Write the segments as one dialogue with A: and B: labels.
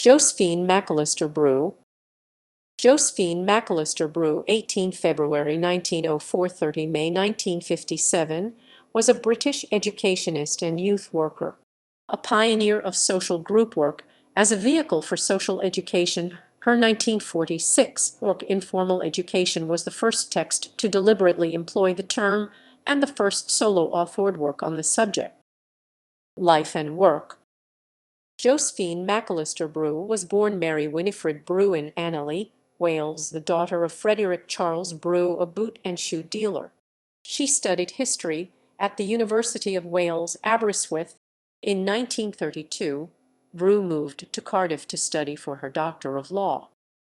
A: Josephine Macalister Brew. Josephine Macalister Brew, 18 February 1904 – 30 May 1957, was a British educationist and youth worker, a pioneer of social group work as a vehicle for social education. Her 1946 work Informal Education was the first text to deliberately employ the term and the first solo-authored work on the subject. Life and work. Josephine Macalister Brew was born Mary Winifred Brew in Annalee, Wales, the daughter of Frederick Charles Brew, a boot and shoe dealer. She studied history at the University of Wales, Aberystwyth. In 1932, Brew moved to Cardiff to study for her Doctor of Law.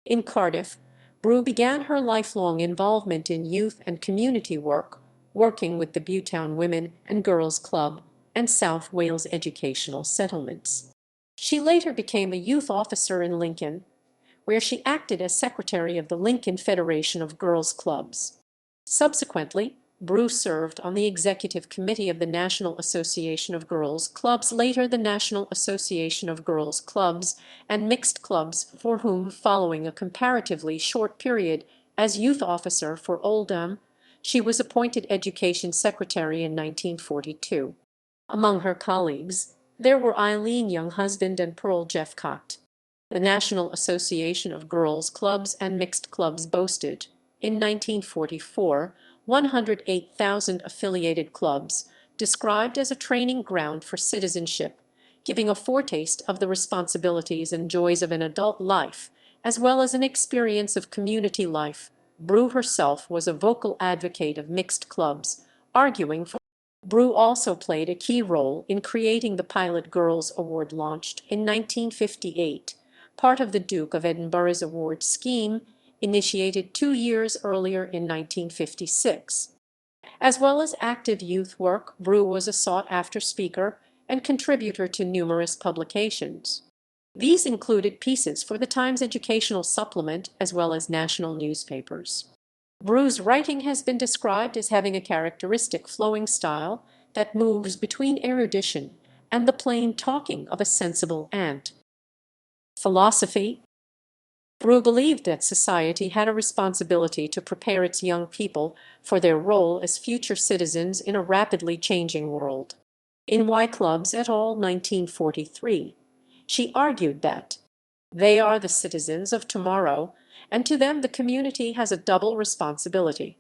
A: In Cardiff, Brew began her lifelong involvement in youth and community work, working with the Bewtown Women and Girls Club and South Wales educational settlements. She later became a youth officer in Lincoln, where she acted as secretary of the Lincoln Federation of Girls' Clubs. Subsequently, Brew served on the executive committee of the National Association of Girls' Clubs, later the National Association of Girls' Clubs and Mixed Clubs, for whom, following a comparatively short period as youth officer for Oldham, she was appointed education secretary in 1942. Among her colleagues, there were Eileen Younghusband and Pearl Jeffcott. The National Association of Girls' Clubs and Mixed Clubs boasted, in 1944, 108,000 affiliated clubs, described as a training ground for citizenship, giving a foretaste of the responsibilities and joys of an adult life, as well as an experience of community life. Brew herself was a vocal advocate of mixed clubs, arguing for. Brew also played a key role in creating the Pilot Girls Award launched in 1958, part of the Duke of Edinburgh's award scheme, initiated 2 years earlier in 1956. As well as active youth work, Brew was a sought-after speaker and contributor to numerous publications. These included pieces for the Times Educational Supplement as well as national newspapers. Brew's writing has been described as having a characteristic flowing style that moves between erudition and the plain talking of a sensible aunt. Philosophy. Brew believed that society had a responsibility to prepare its young people for their role as future citizens in a rapidly changing world. In Why Clubs et al. 1943, she argued that they are the citizens of tomorrow, and to them the community has a double responsibility.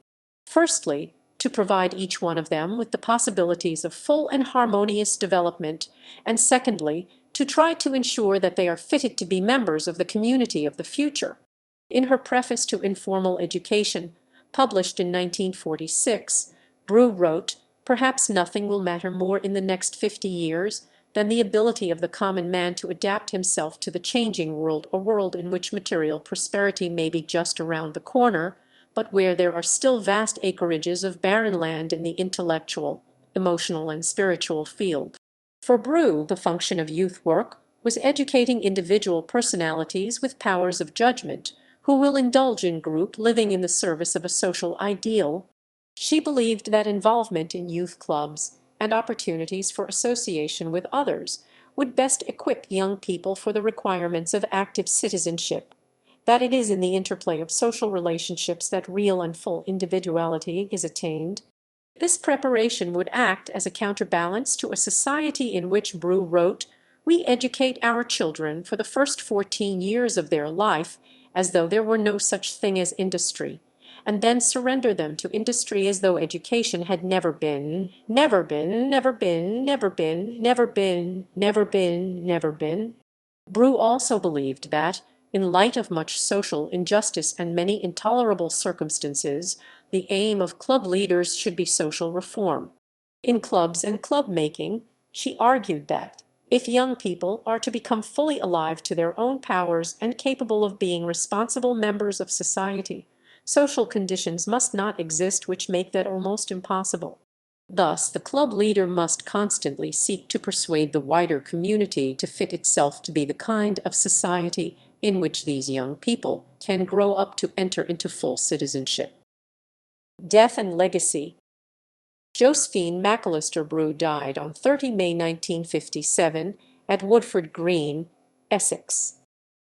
A: Firstly, to provide each one of them with the possibilities of full and harmonious development, and secondly, to try to ensure that they are fitted to be members of the community of the future. In her preface to Informal Education, published in 1946, Brew wrote, "Perhaps nothing will matter more in the next 50 years than the ability of the common man to adapt himself to the changing world, a world in which material prosperity may be just around the corner, but where there are still vast acreages of barren land in the intellectual, emotional, and spiritual field." For Brew, the function of youth work was educating individual personalities with powers of judgment who will indulge in group living in the service of a social ideal. She believed that involvement in youth clubs and opportunities for association with others would best equip young people for the requirements of active citizenship, that it is in the interplay of social relationships that real and full individuality is attained. This preparation would act as a counterbalance to a society in which, Brew wrote, "We educate our children for the first 14 years of their life as though there were no such thing as industry, and then surrender them to industry as though education had never been, never been, never been, never been, never been, never been, never been." Brew also believed that, in light of much social injustice and many intolerable circumstances, the aim of club leaders should be social reform. In Clubs and Club Making, she argued that, if young people are to become fully alive to their own powers and capable of being responsible members of society, social conditions must not exist which make that almost impossible. Thus, the club leader must constantly seek to persuade the wider community to fit itself to be the kind of society in which these young people can grow up to enter into full citizenship. Death and legacy. Josephine Macalister Brew died on 30 May 1957 at Woodford Green, Essex.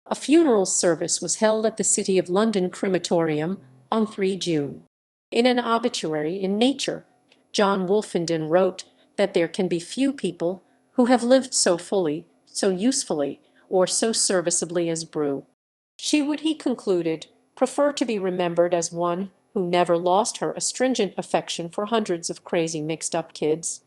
A: A funeral service was held at the City of London crematorium on 3 June. In an obituary in Nature, John Wolfenden wrote that there can be few people who have lived so fully, so usefully, or so serviceably as Brew. She would, he concluded, prefer to be remembered as one who never lost her astringent affection for hundreds of crazy mixed-up kids.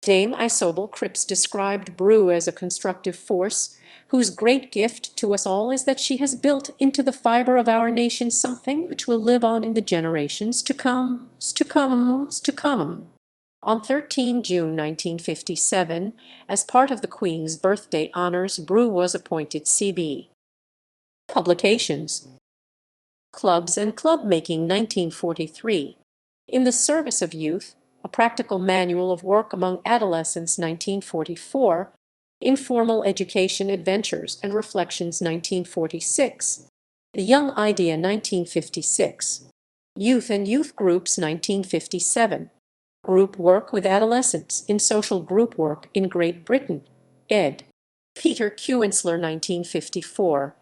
A: Dame Isobel Cripps described Brew as a constructive force, whose great gift to us all is that she has built into the fiber of our nation something which will live on in the generations to come, to come, to come. On 13 June 1957, as part of the Queen's birthday honors, Brew was appointed CB. Publications: Clubs and Club Making 1943. In the Service of Youth, A Practical Manual of Work Among Adolescents 1944. Informal Education Adventures and Reflections 1946. The Young Idea 1956. Youth and Youth Groups 1957. Group Work with Adolescents in Social Group Work in Great Britain. Ed. Peter Q. Ensler 1954.